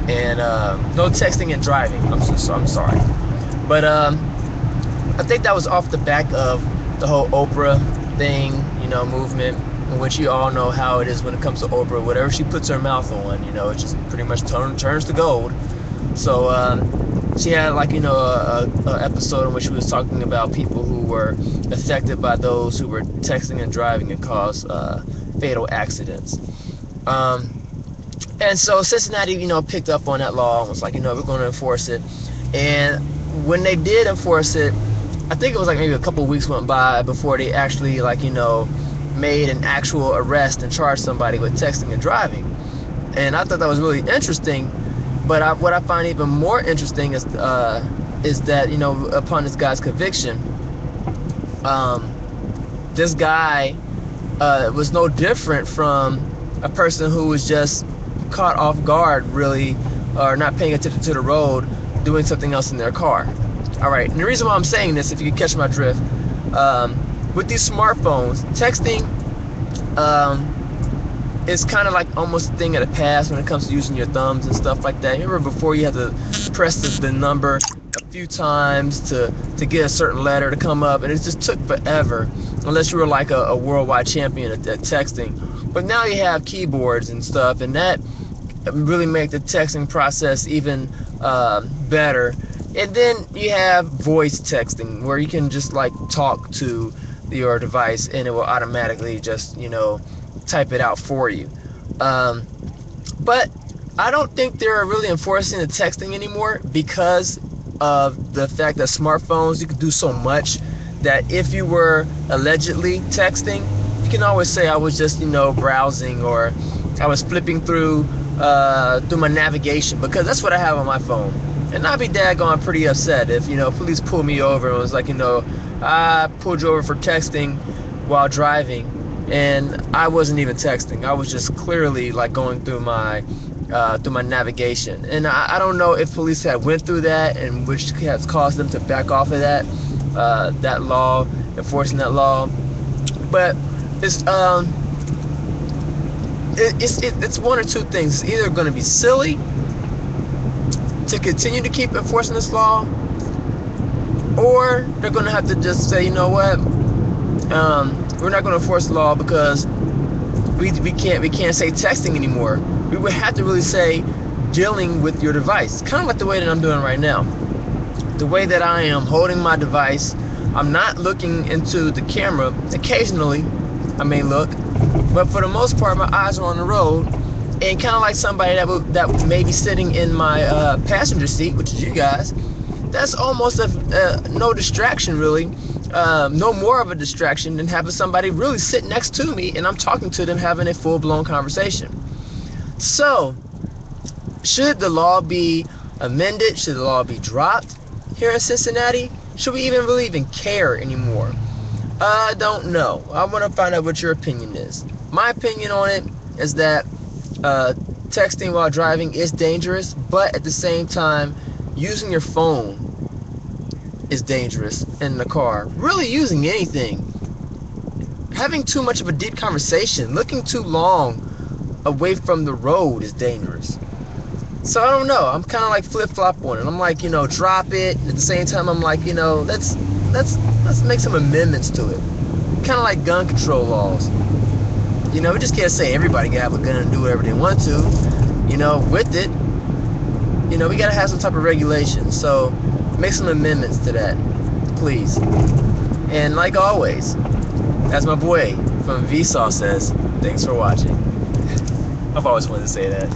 and no texting and driving. I'm sorry, but I think that was off the back of the whole Oprah thing, movement, in which you all know how it is when it comes to Oprah. Whatever she puts her mouth on, it just pretty much turns to gold. So she had a episode in which she was talking about people who were affected by those who were texting and driving and caused fatal accidents. And so Cincinnati, picked up on that law and was like, we're going to enforce it. And when they did enforce it, I think it was like maybe a couple of weeks went by before they actually made an actual arrest and charged somebody with texting and driving. And I thought that was really interesting. But what I find even more interesting is that upon this guy's conviction, this guy was no different from a person who was just caught off guard, really, or not paying attention to the road, doing something else in their car. All right, and the reason why I'm saying this, if you can catch my drift, with these smartphones, texting is kind of like almost a thing of the past when it comes to using your thumbs and stuff like that. Remember before you had to press the number a few times to get a certain letter to come up, and it just took forever unless you were like a worldwide champion at texting. But now you have keyboards and stuff, and that really make the texting process even better. And then you have voice texting, where you can just talk to your device and it will automatically just type it out for you. But I don't think they're really enforcing the texting anymore because of the fact that smartphones, you can do so much that if you were allegedly texting, you can always say I was just browsing, or I was flipping through my navigation, because that's what I have on my phone. And I'd be daggone pretty upset if police pulled me over and was like, I pulled you over for texting while driving, and I wasn't even texting. I was just clearly going through my navigation. And I don't know if police had went through that, and which has caused them to back off of that law, enforcing that law. But it's one or two things. It's either going to be silly to continue to keep enforcing this law, or they're going to have to just say, what, we're not going to enforce the law because we can't say texting anymore. We would have to really say dealing with your device, kind of like the way that I'm doing right now. The way that I am holding my device, I'm not looking into the camera. Occasionally I may look, but for the most part my eyes are on the road. And kind of like somebody that may be sitting in my passenger seat, which is you guys, that's almost no distraction, really. No more of a distraction than having somebody really sit next to me and I'm talking to them, having a full-blown conversation. So, should the law be amended? Should the law be dropped here in Cincinnati? Should we even care anymore? I don't know. I want to find out what your opinion is. My opinion on it is that texting while driving is dangerous, but at the same time, using your phone is dangerous in the car. Really using anything. Having too much of a deep conversation, looking too long away from the road is dangerous. So I don't know. I'm kind of flip-flop on it. I'm drop it. At the same time, I'm let's make some amendments to it. Kind of like gun control laws. We just can't say everybody can have a gun and do whatever they want to. With it, we gotta have some type of regulation. So make some amendments to that, please. And like always, as my boy from Vsauce says, thanks for watching. I've always wanted to say that.